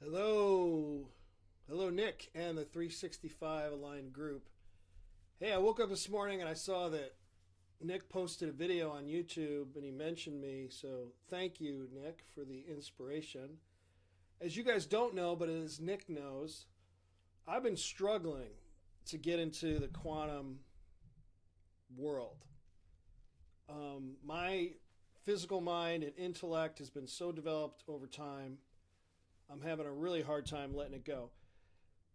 Hello. Hello, Nick and the 365 Aligned group. Hey, I woke up this morning and I saw that Nick posted a video on YouTube and he mentioned me. So thank you, Nick, for the inspiration. As you guys don't know, but as Nick knows, I've been struggling to get into the quantum world. My physical mind and intellect has been so developed over time. I'm having a really hard time letting it go.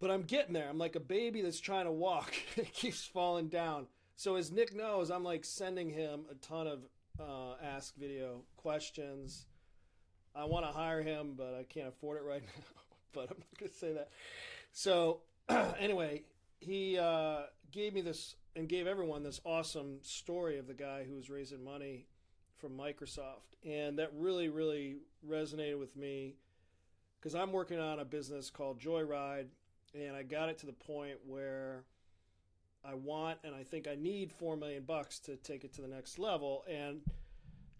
But I'm getting there. I'm like a baby that's trying to walk. It keeps falling down. So as Nick knows, I'm like sending him a ton of ask video questions. I want to hire him, but I can't afford it right now. But I'm not going to say that. So anyway, he gave me this and gave everyone this awesome story of the guy who was raising money from Microsoft. And that really, really resonated with me because I'm working on a business called Joiryde, and I got it to the point where I want and I think I need $4 million to take it to the next level. And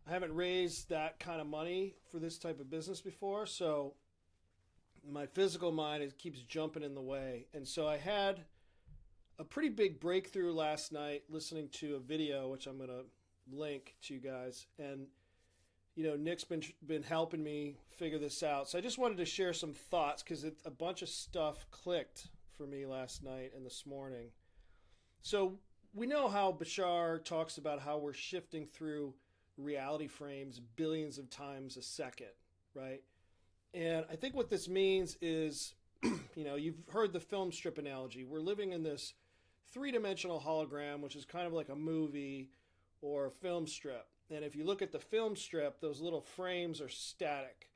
I haven't raised that kind of money for this type of business before, so my physical mind keeps jumping in the way. And so I had a pretty big breakthrough last night listening to a video, which I'm going to link to you guys. And Nick's been helping me figure this out. So I just wanted to share some thoughts because a bunch of stuff clicked for me last night and this morning. So we know how Bashar talks about how we're shifting through reality frames billions of times a second, right? And I think what this means is, you've heard the film strip analogy. We're living in this three-dimensional hologram, which is kind of like a movie or a film strip. And if you look at the film strip, those little frames are static.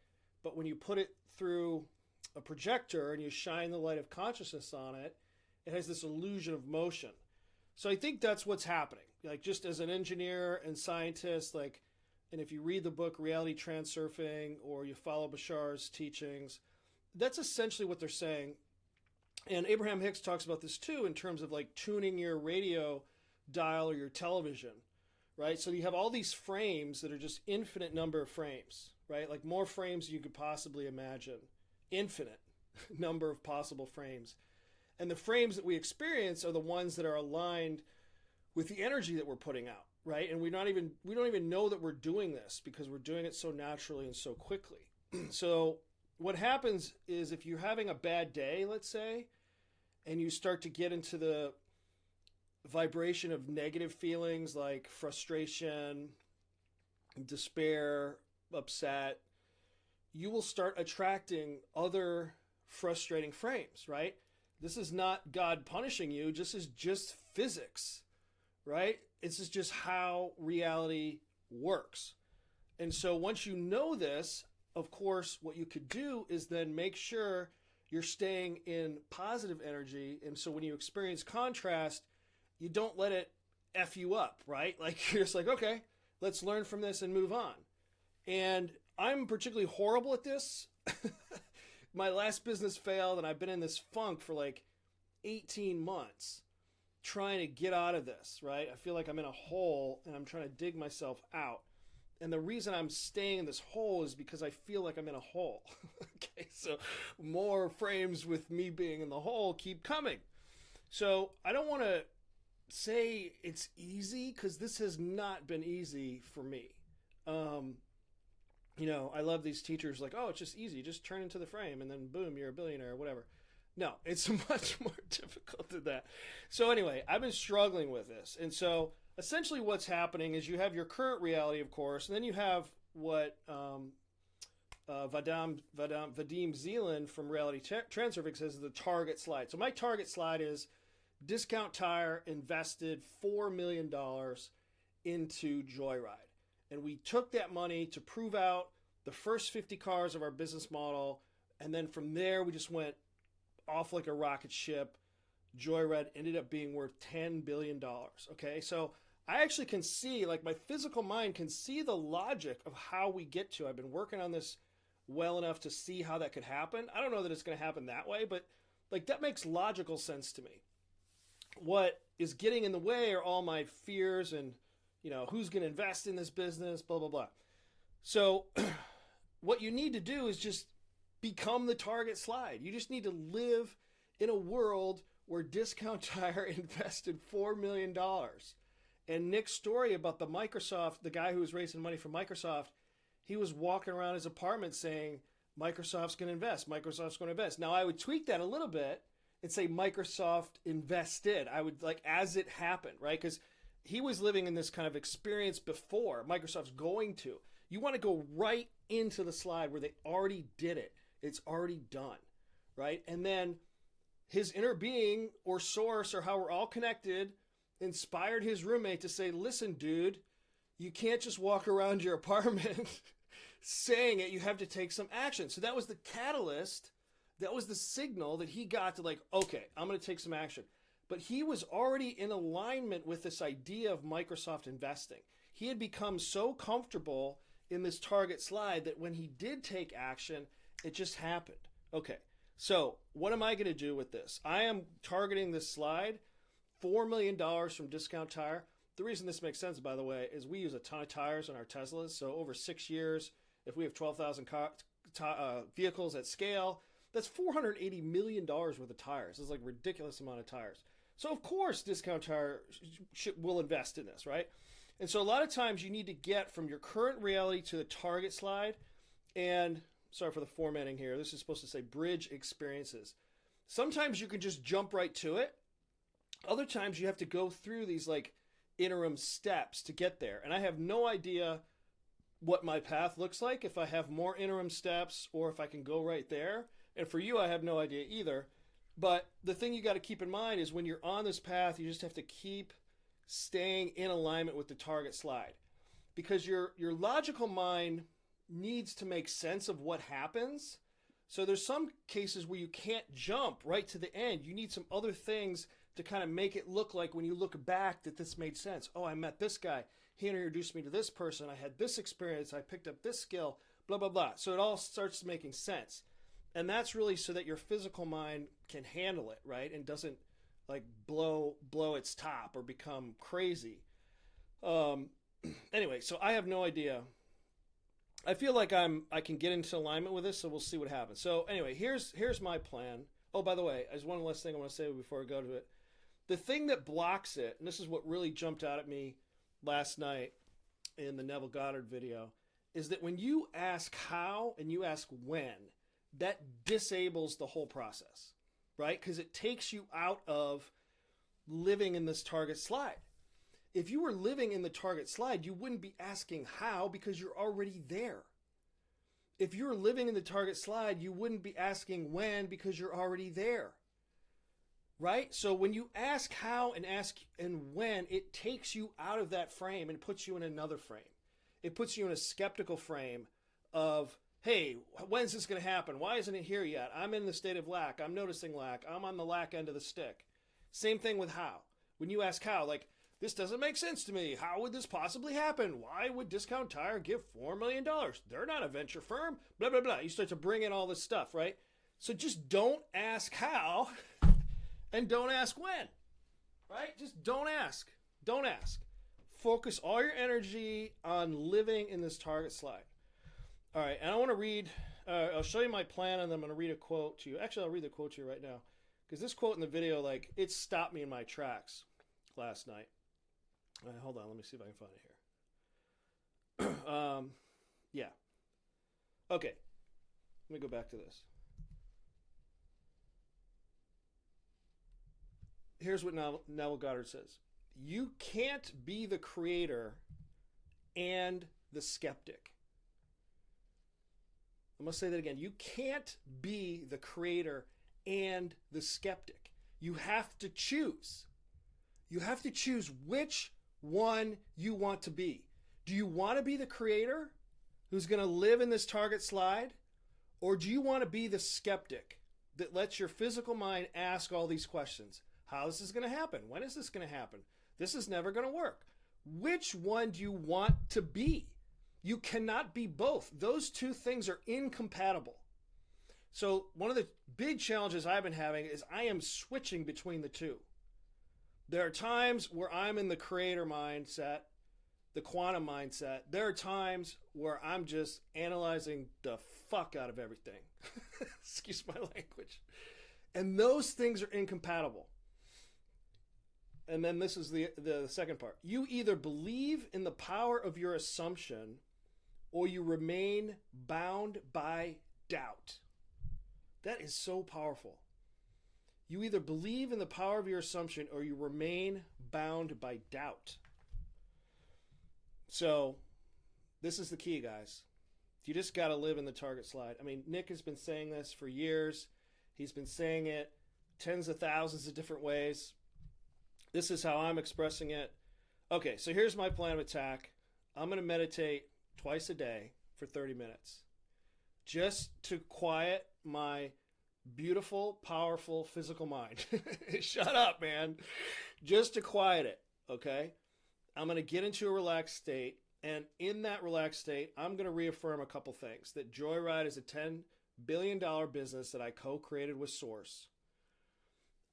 But when you put it through a projector and you shine the light of consciousness on it, it has this illusion of motion. So I think that's what's happening. Like just as an engineer and scientist, and if you read the book Reality Transurfing or you follow Bashar's teachings, that's essentially what they're saying. And Abraham Hicks talks about this too in terms of like tuning your radio dial or your television. Right? So you have all these frames that are just infinite number of frames, right? Like more frames than you could possibly imagine. Infinite number of possible frames. And the frames that we experience are the ones that are aligned with the energy that we're putting out, right? And we don't even know that we're doing this because we're doing it so naturally and so quickly. So what happens is if you're having a bad day, let's say, and you start to get into the vibration of negative feelings like frustration, despair, upset, you will start attracting other frustrating frames, right? This is not God punishing you. This is just physics, right? This is just how reality works. And so once you know this, of course, what you could do is then make sure you're staying in positive energy. And so when you experience contrast, you don't let it F you up, right? Like you're just like, okay, let's learn from this and move on. And I'm particularly horrible at this. My last business failed and I've been in this funk for like 18 months trying to get out of this, right? I feel like I'm in a hole and I'm trying to dig myself out. And the reason I'm staying in this hole is because I feel like I'm in a hole. Okay, so more frames with me being in the hole keep coming. So I don't want to say it's easy because this has not been easy for me. I love these teachers like, oh, it's just easy. Just turn into the frame and then boom, you're a billionaire or whatever. No, it's much more difficult than that. So anyway, I've been struggling with this. And so essentially what's happening is you have your current reality, of course, and then you have what Vadim Zeland from Reality Transurfing says is the target slide. So my target slide is Discount Tire invested $4 million into Joiryde. And we took that money to prove out the first 50 cars of our business model. And then from there, we just went off like a rocket ship. Joiryde ended up being worth $10 billion. Okay, so I actually can see, like my physical mind can see the logic of how we get to. I've been working on this well enough to see how that could happen. I don't know that it's going to happen that way, but like that makes logical sense to me. What is getting in the way are all my fears and, who's going to invest in this business, blah, blah, blah. So what you need to do is just become the target slide. You just need to live in a world where Discount Tire invested $4 million. And Nick's story about the guy who was raising money for Microsoft, he was walking around his apartment saying, Microsoft's going to invest. Microsoft's going to invest. Now, I would tweak that a little bit and say Microsoft invested. I would as it happened, right? Because he was living in this kind of experience before Microsoft's going to. You want to go right into the slide where they already did it. It's already done, right? And then his inner being or source or how we're all connected inspired his roommate to say, listen, dude, you can't just walk around your apartment saying it. You have to take some action. So that was the catalyst. That was the signal that he got to okay, I'm going to take some action. But he was already in alignment with this idea of Microsoft investing. He had become so comfortable in this target slide that when he did take action, it just happened. Okay, so what am I going to do with this? I am targeting this slide, $4 million from Discount Tire. The reason this makes sense, by the way, is we use a ton of tires on our Teslas. So over 6 years, if we have 12,000 vehicles at scale, that's $480 million worth of tires. It's a ridiculous amount of tires. So of course, Discount Tire will invest in this, right? And so a lot of times you need to get from your current reality to the target slide. And sorry for the formatting here. This is supposed to say bridge experiences. Sometimes you can just jump right to it. Other times you have to go through these interim steps to get there. And I have no idea what my path looks like, if I have more interim steps or if I can go right there. And for you, I have no idea either. But the thing you got to keep in mind is when you're on this path, you just have to keep staying in alignment with the target slide, because your logical mind needs to make sense of what happens. So there's some cases where you can't jump right to the end. You need some other things to kind of make it look like when you look back that this made sense. Oh, I met this guy. He introduced me to this person. I had this experience. I picked up this skill, blah, blah, blah. So it all starts making sense. And that's really so that your physical mind can handle it, right? And doesn't blow its top or become crazy. Anyway, so I have no idea. I feel like I can get into alignment with this, so we'll see what happens. So anyway, here's my plan. Oh, by the way, there's one last thing I want to say before I go to it. The thing that blocks it, and this is what really jumped out at me last night in the Neville Goddard video, is that when you ask how and you ask when, that disables the whole process, right? Because it takes you out of living in this target slide. If you were living in the target slide, you wouldn't be asking how, because you're already there. If you were living in the target slide, you wouldn't be asking when, because you're already there. Right? So when you ask how and ask and when, it takes you out of that frame and puts you in another frame. It puts you in a skeptical frame of, hey, when's this going to happen? Why isn't it here yet? I'm in the state of lack. I'm noticing lack. I'm on the lack end of the stick. Same thing with how. When you ask how, this doesn't make sense to me. How would this possibly happen? Why would Discount Tire give $4 million? They're not a venture firm. Blah, blah, blah. You start to bring in all this stuff, right? So just don't ask how and don't ask when, right? Just don't ask. Don't ask. Focus all your energy on living in this target slide. All right, and I want to read, I'll show you my plan, and then I'm going to read a quote to you. Actually, I'll read the quote to you right now, because this quote in the video, it stopped me in my tracks last night. Hold on, let me see if I can find it here. Yeah. Okay, let me go back to this. Here's what Neville Goddard says. You can't be the creator and the skeptic. I'm going to say that again. You can't be the creator and the skeptic. You have to choose. You have to choose which one you want to be. Do you want to be the creator who's going to live in this target slide? Or do you want to be the skeptic that lets your physical mind ask all these questions? How is this going to happen? When is this going to happen? This is never going to work. Which one do you want to be? You cannot be both. Those two things are incompatible. So one of the big challenges I've been having is I am switching between the two. There are times where I'm in the creator mindset, the quantum mindset, there are times where I'm just analyzing the fuck out of everything. Excuse my language. And those things are incompatible. And then this is the second part. You either believe in the power of your assumption or you remain bound by doubt. That is so powerful. You either believe in the power of your assumption or you remain bound by doubt. So, this is the key, guys. You just got to live in the target slide. I mean, Nick has been saying this for years. He's been saying it tens of thousands of different ways. This is how I'm expressing it. Okay, so here's my plan of attack. I'm going to meditate twice a day for 30 minutes. Just to quiet my beautiful, powerful physical mind. Shut up, man. Just to quiet it, okay? I'm going to get into a relaxed state, and in that relaxed state, I'm going to reaffirm a couple things. That Joiryde is a $10 billion business that I co-created with Source.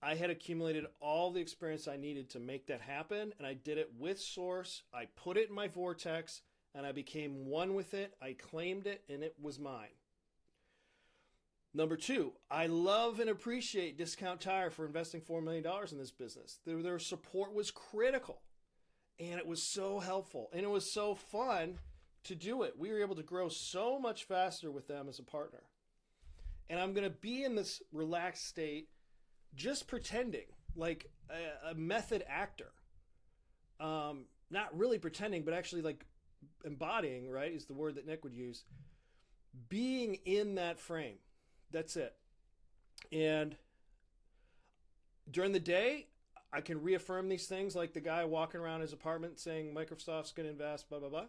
I had accumulated all the experience I needed to make that happen, and I did it with Source. I put it in my vortex, and I became one with it. I claimed it, and it was mine. Number two, I love and appreciate Discount Tire for investing $4 million in this business. Their support was critical, and it was so helpful, and it was so fun to do it. We were able to grow so much faster with them as a partner. And I'm going to be in this relaxed state just pretending like a method actor. Not really pretending, but actually like embodying, right, is the word that Nick would use. Being in that frame. That's it. And during the day, I can reaffirm these things like the guy walking around his apartment saying Microsoft's going to invest, blah, blah,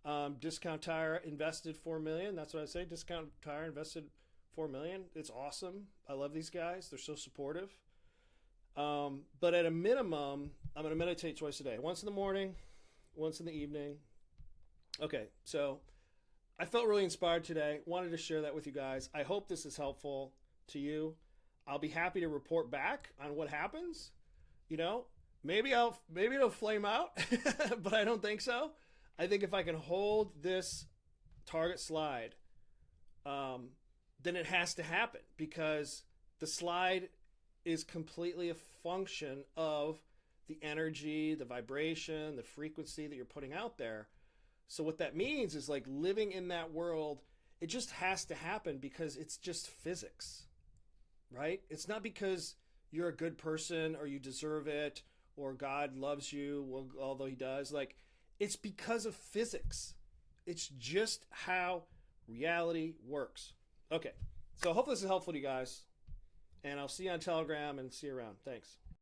blah. Discount Tire invested $4 million. That's what I say. Discount Tire invested $4 million. It's awesome. I love these guys. They're so supportive. But at a minimum, I'm going to meditate twice a day. Once in the morning, once in the evening. Okay, so I felt really inspired today. Wanted to share that with you guys. I hope this is helpful to you. I'll be happy to report back on what happens. You know, maybe it'll flame out, but I don't think so. I think if I can hold this target slide, then it has to happen because the slide is completely a function of the energy, the vibration, the frequency that you're putting out there. So what that means is like living in that world, it just has to happen because it's just physics, right? It's not because you're a good person or you deserve it or God loves you, well, although he does. Like, it's because of physics. It's just how reality works. Okay, so hopefully this is helpful to you guys. And I'll see you on Telegram and see you around. Thanks.